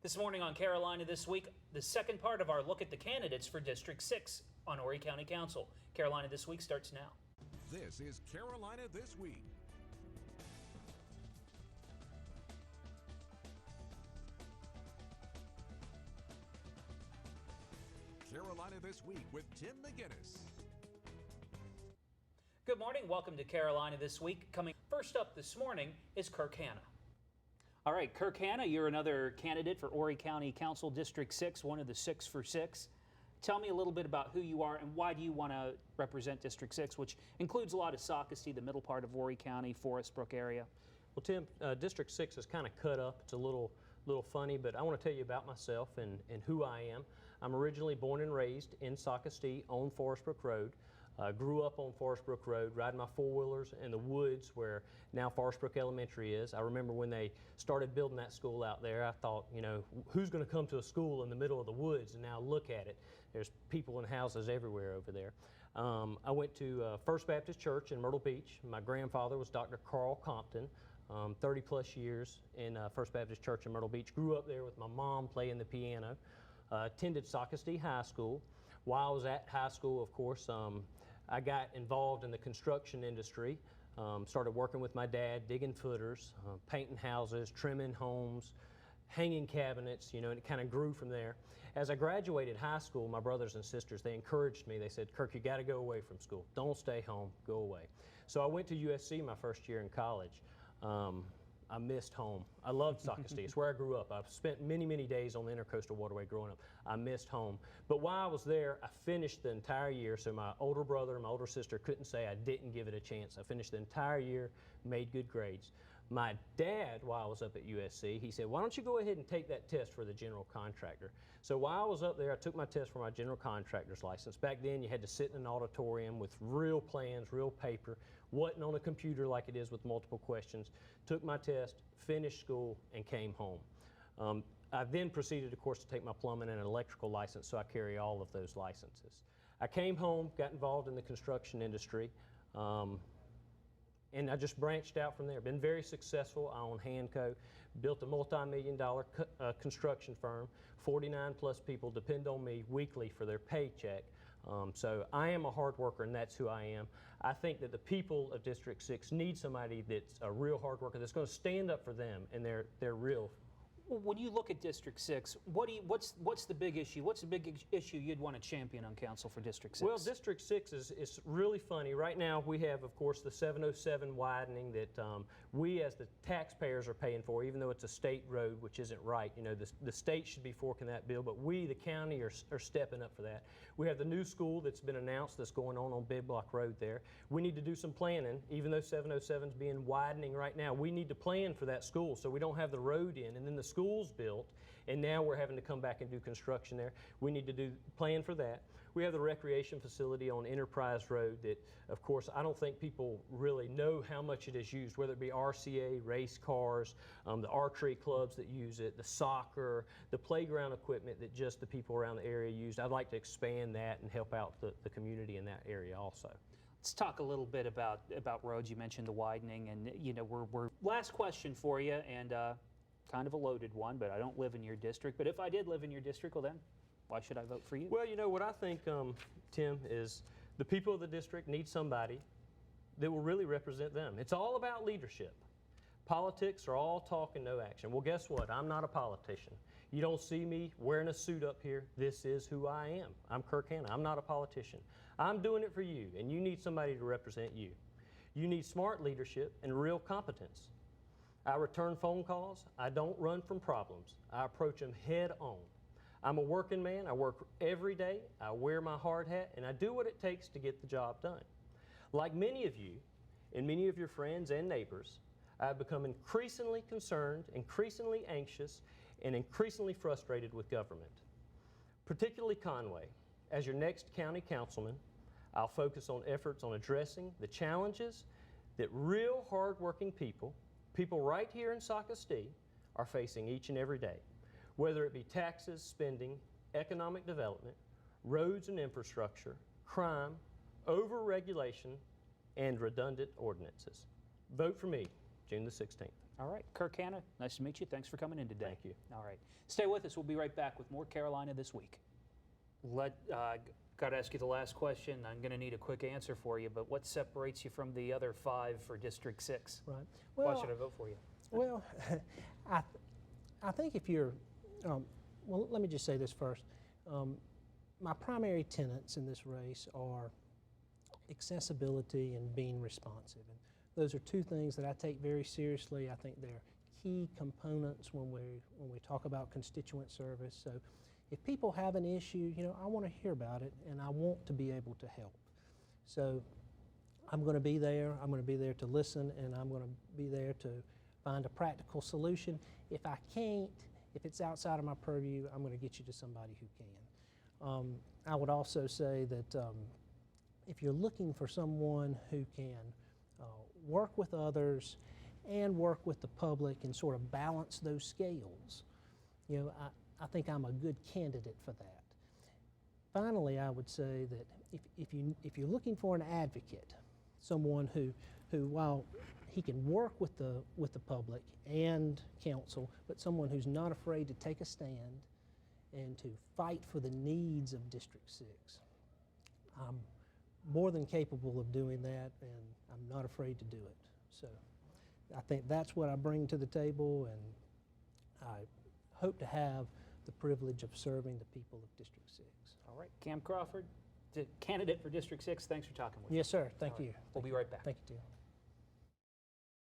This morning on Carolina This Week, the second part of our look at the candidates for District 6 on Horry County Council. Carolina This Week starts now. This is Carolina This Week. Carolina This Week with Tim McGinnis. Good morning. Welcome to Carolina This Week. Coming first up this morning is Kirk Hanna. All right, Kirk Hanna, you're another candidate for Horry County Council District 6, one of the 6 for 6. Tell me a little bit about who you are and why do you want to represent District 6, which includes a lot of Socastee, the middle part of Horry County, Forest Brook area. Well, Tim, District 6 is kind of cut up. It's a little funny, but I want to tell you about myself and who I am. I'm originally born and raised in Socastee on Forest Brook Road. Grew up on Forest Brook Road, riding my four-wheelers in the woods where now Forest Brook Elementary is. I remember when they started building that school out there, I thought, you know, who's going to come to a school in the middle of the woods? And now look at it. There's people and houses everywhere over there. I went to First Baptist Church in Myrtle Beach. My grandfather was Dr. Carl Compton. 30 plus years in First Baptist Church in Myrtle Beach. Grew up there with my mom playing the piano. Attended Socastee High School. While I was at high school, of course, I got involved in the construction industry. Started working with my dad, digging footers, painting houses, trimming homes, hanging cabinets, you know, and it kind of grew from there. As I graduated high school, my brothers and sisters, they encouraged me. They said, Kirk, you got to go away from school. Don't stay home, go away. So I went to USC my first year in college. I missed home. I loved Socastee. It's where I grew up. I've spent many, many days on the Intercoastal Waterway growing up. I missed home. But while I was there, I finished the entire year, so my older brother and my older sister couldn't say I didn't give it a chance. I finished the entire year, made good grades. My dad, while I was up at USC, he said, why don't you go ahead and take that test for the general contractor? So while I was up there, I took my test for my general contractor's license. Back then, you had to sit in an auditorium with real plans, real paper. Wasn't on a computer like it is with multiple questions. Took my test, finished school, and came home. I then proceeded, of course, to take my plumbing and electrical license, so I carry all of those licenses. I came home, got involved in the construction industry. And I just branched out from there. Been very successful. I own Hanco, built a multi-million-dollar construction firm. 49 plus people depend on me weekly for their paycheck. So I am a hard worker, and that's who I am. I think that the people of District 6 need somebody that's a real hard worker, that's going to stand up for them, and they're real. Well, when you look at District 6, what's the big issue? What's the big issue you'd want to champion on council for District 6? Well, District 6 is really funny. Right now we have, of course, the 707 widening that we as the taxpayers are paying for, even though it's a state road, which isn't right. You know, the state should be forking that bill, but we, the county, are stepping up for that. We have the new school that's been announced that's going on Big Block Road there. We need to do some planning, even though 707 is being widening right now. We need to plan for that school so we don't have the road in, and then the school's built, and now we're having to come back and do construction there. We need to plan for that. We have the recreation facility on Enterprise Road that, of course, I don't think people really know how much it is used, whether it be RCA, race cars, the archery clubs that use it, the soccer, the playground equipment that just the people around the area use. I'd like to expand that and help out the community in that area also. Let's talk a little bit about roads. You mentioned the widening, and you know, we're last question for you, and kind of a loaded one, but I don't live in your district. But if I did live in your district, well then, why should I vote for you? Well, you know, what I think, Tim, is the people of the district need somebody that will really represent them. It's all about leadership. Politics are all talk and no action. Well, guess what? I'm not a politician. You don't see me wearing a suit up here. This is who I am. I'm Kirk Hanna. I'm not a politician. I'm doing it for you, and you need somebody to represent you. You need smart leadership and real competence. I return phone calls. I don't run from problems. I approach them head on. I'm a working man. I work every day. I wear my hard hat, and I do what it takes to get the job done. Like many of you and many of your friends and neighbors, I've become increasingly concerned, increasingly anxious, and increasingly frustrated with government, particularly Conway. As your next county councilman, I'll focus on efforts on addressing the challenges that real hard-working people right here in Socastee are facing each and every day, whether it be taxes, spending, economic development, roads and infrastructure, crime, over-regulation, and redundant ordinances. Vote for me, June the 16th. All right, Kirk Hanna, nice to meet you. Thanks for coming in today. Thank you. All right, stay with us. We'll be right back with more Carolina This Week. Got to ask you the last question. I'm going to need a quick answer for you, but what separates you from the other 5 for District 6? Right. Why Well, should I vote for you? well, I think if you're, well, let me just say this first. My primary tenets in this race are accessibility and being responsive. And those are 2 things that I take very seriously. I think they're key components when we talk about constituent service. So if people have an issue, you know, I want to hear about it and I want to be able to help. So I'm going to be there. I'm going to be there to listen, and I'm going to be there to find a practical solution. If I can't, if it's outside of my purview, I'm going to get you to somebody who can. I would also say that if you're looking for someone who can work with others and work with the public and sort of balance those scales, you know, I think I'm a good candidate for that. Finally, I would say that if you're looking for an advocate, someone who while he can work with the public and council, but someone who's not afraid to take a stand and to fight for the needs of District 6. I'm more than capable of doing that, and I'm not afraid to do it. So I think that's what I bring to the table, and I hope to have the privilege of serving the people of District 6. All right, Cam Crawford, candidate for District 6, thanks for talking with me. Yes, sir. Thank All right, you. We'll be right back. Thank you, Tim.